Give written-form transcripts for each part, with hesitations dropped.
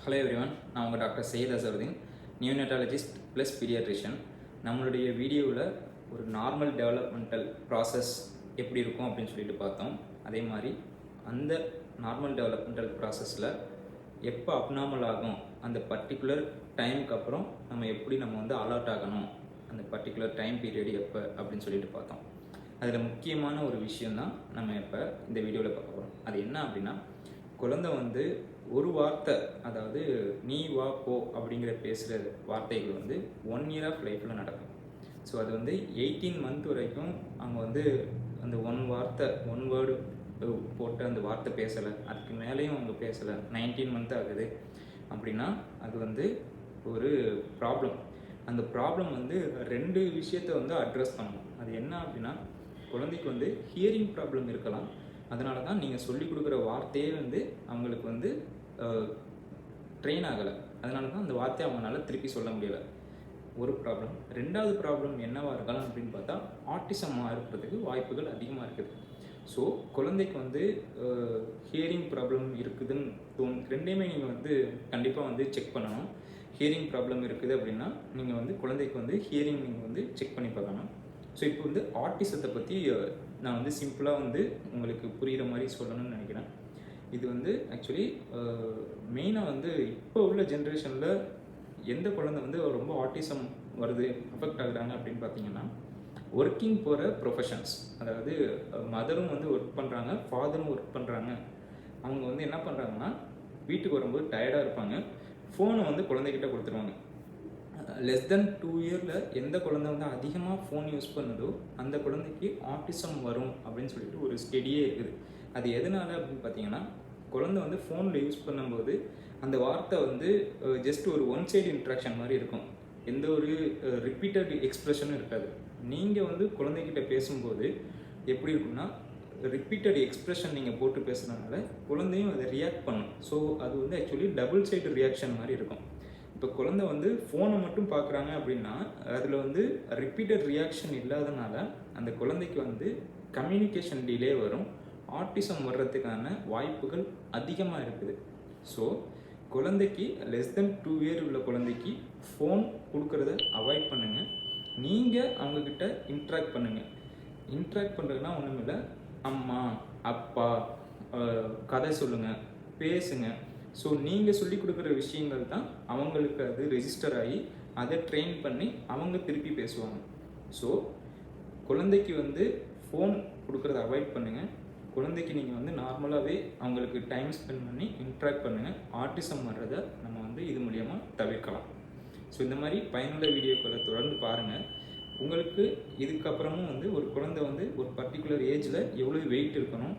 Hello everyone, நான் உங்கள் doctor Syed Azharuddin, neonatologist plus paediatrician. நம்மளுடைய வீடியோவில் ஒரு நார்மல் டெவலப்மெண்டல் ப்ராசஸ் எப்படி இருக்கும் அப்படின்னு சொல்லிட்டு பார்த்தோம். அதே மாதிரி அந்த நார்மல் டெவலப்மெண்டல் ப்ராசஸில் எப்போ அப்நார்மல் ஆகும், அந்த பர்டிகுலர் டைமுக்கு அப்புறம் நம்ம வந்து அலர்ட் ஆகணும், அந்த பர்டிகுலர் டைம் பீரியட் எப்போ அப்படின்னு சொல்லிட்டு பார்த்தோம். அதில் முக்கியமான ஒரு விஷயந்தான் நம்ம இப்போ இந்த வீடியோவில் பார்க்க போகிறோம். அது என்ன அப்படின்னா, குழந்தை வந்து ஒரு வார்த்தை, அதாவது நீ வா போ அப்படிங்கிற பேசுகிற வார்த்தைகள் வந்து 1 year ஆஃப் லைஃப்பில் நடக்கும். ஸோ அது வந்து 18 month வரைக்கும் அவங்க வந்து அந்த ஒன் வேர்டு போட்டு அந்த வார்த்தை பேசலை, அதுக்கு மேலேயும் அவங்க பேசலை, 19 month ஆகுது அப்படின்னா அது வந்து ஒரு ப்ராப்ளம். அந்த ப்ராப்ளம் வந்து 2 விஷயத்தை வந்து அட்ரஸ் பண்ணணும். அது என்ன அப்படின்னா, குழந்தைக்கு வந்து ஹியரிங் ப்ராப்ளம் இருக்கலாம். அதனால தான் நீங்கள் சொல்லிக் கொடுக்குற வார்த்தையே வந்து அவங்களுக்கு வந்து ட்ரெயின் ஆகலை. அதனால தான் அந்த வார்த்தையை அவங்களால திருப்பி சொல்ல முடியலை. ஒரு ப்ராப்ளம். 2வது ப்ராப்ளம் என்னவாக இருக்கலாம் அப்படின்னு பார்த்தா, ஆட்டிசமாக இருக்கிறதுக்கு வாய்ப்புகள் அதிகமாக இருக்குது. ஸோ குழந்தைக்கு வந்து ஹியரிங் ப்ராப்ளம் இருக்குதுன்னு ரெண்டையுமே நீங்கள் வந்து கண்டிப்பாக வந்து செக் பண்ணணும். ஹியரிங் ப்ராப்ளம் இருக்குது அப்படின்னா நீங்கள் வந்து குழந்தைக்கு வந்து ஹியரிங் நீங்கள் வந்து செக் பண்ணி பார்க்கணும். ஸோ இப்போ வந்து ஆட்டிசத்தை பற்றி நான் வந்து சிம்பிளாக வந்து உங்களுக்கு புரிகிற மாதிரி சொல்லணும்னு நினைக்கிறேன். இது வந்து ஆக்சுவலி மெயினாக வந்து இப்போ உள்ள ஜென்ரேஷனில் எந்த குழந்தை வந்து ரொம்ப ஆட்டிசம் வருது, அஃபெக்ட் ஆகுறாங்க அப்படின்னு பார்த்தீங்கன்னா, ஒர்க்கிங் போகிற ப்ரொஃபஷன்ஸ். அதாவது மதரும் வந்து ஒர்க் பண்ணுறாங்க, ஃபாதரும் ஒர்க் பண்ணுறாங்க. அவங்க வந்து என்ன பண்ணுறாங்கன்னா, வீட்டுக்கு வரும்போது டயர்டாக இருப்பாங்க, ஃபோனை வந்து குழந்தைகிட்ட கொடுத்துருவாங்க. லெஸ் தென் 2 years எந்த குழந்தை வந்து அதிகமாக ஃபோன் யூஸ் பண்ணுதோ அந்த குழந்தைக்கு ஆட்டிசம் வரும் அப்படின்னு சொல்லிட்டு ஒரு ஸ்டடியே இருக்குது. அது எதனால அப்படின்னு பார்த்தீங்கன்னா, குழந்தை வந்து ஃபோனில் யூஸ் பண்ணும்போது அந்த வார்த்தை வந்து ஜஸ்ட் ஒரு ஒன் சைடு இன்ட்ராக்ஷன் மாதிரி இருக்கும். எந்த ஒரு ரிப்பீட்டட் எக்ஸ்ப்ரெஷனும் இருக்காது. நீங்கள் வந்து குழந்தைகிட்ட பேசும்போது எப்படி இருக்குன்னா, ரிப்பீட்டட் எக்ஸ்ப்ரெஷன் நீங்கள் போட்டு பேசுகிறதுனால குழந்தையும் அதை ரியாக்ட் பண்ணும். ஸோ அது வந்து ஆக்சுவலி டபுள் சைடு ரியாக்ஷன் மாதிரி இருக்கும். இப்போ குழந்தை வந்து ஃபோனை மட்டும் பார்க்குறாங்க அப்படின்னா அதில் வந்து ரிப்பீட்டட் ரியாக்ஷன் இல்லாதனால அந்த குழந்தைக்கு வந்து கம்யூனிகேஷன் டிலே வரும், ஆட்டிசம் வர்றதுக்கான வாய்ப்புகள் அதிகமாக இருக்குது. ஸோ குழந்தைக்கு லெஸ் தென் 2 years உள்ள குழந்தைக்கு ஃபோன் கொடுக்கறத அவாய்ட் பண்ணுங்கள். நீங்கள் அவங்கக்கிட்ட இன்ட்ராக்ட் பண்ணுங்கள். இன்ட்ராக்ட் பண்ணுறதுனா ஒன்றும் இல்லை, அம்மா அப்பா கதை சொல்லுங்கள், பேசுங்க. ஸோ நீங்கள் சொல்லிக் கொடுக்குற விஷயங்கள் தான் அவங்களுக்கு அது ரெஜிஸ்டர் ஆகி அதை ட்ரெயின் பண்ணி அவங்க திருப்பி பேசுவாங்க. ஸோ குழந்தைக்கு வந்து ஃபோன் கொடுக்குறத அவாய்ட் பண்ணுங்கள். குழந்தைக்கு நீங்கள் வந்து நார்மலாகவே அவங்களுக்கு டைம் ஸ்பெண்ட் பண்ணி இன்ட்ராக்ட் பண்ணுங்கள். ஆட்டிசம் வர்றதை நம்ம வந்து இது மூலியமாக தவிர்க்கலாம். ஸோ இந்த மாதிரி பயனுள்ள வீடியோக்களை தொடர்ந்து பாருங்கள். உங்களுக்கு இதுக்கப்புறமும் வந்து ஒரு குழந்தை வந்து ஒரு பர்டிகுலர் ஏஜில் எவ்வளோ வெயிட் இருக்கணும்,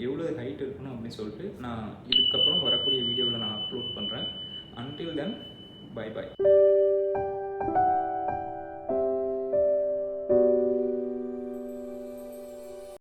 எவ்வளோ ஹைட் இருக்கணும் அப்படின்னு சொல்லிட்டு நான் இதுக்கப்புறம் வரக்கூடிய வீடியோவில் நான் அப்லோட் பண்ணுறேன். Until then, bye bye.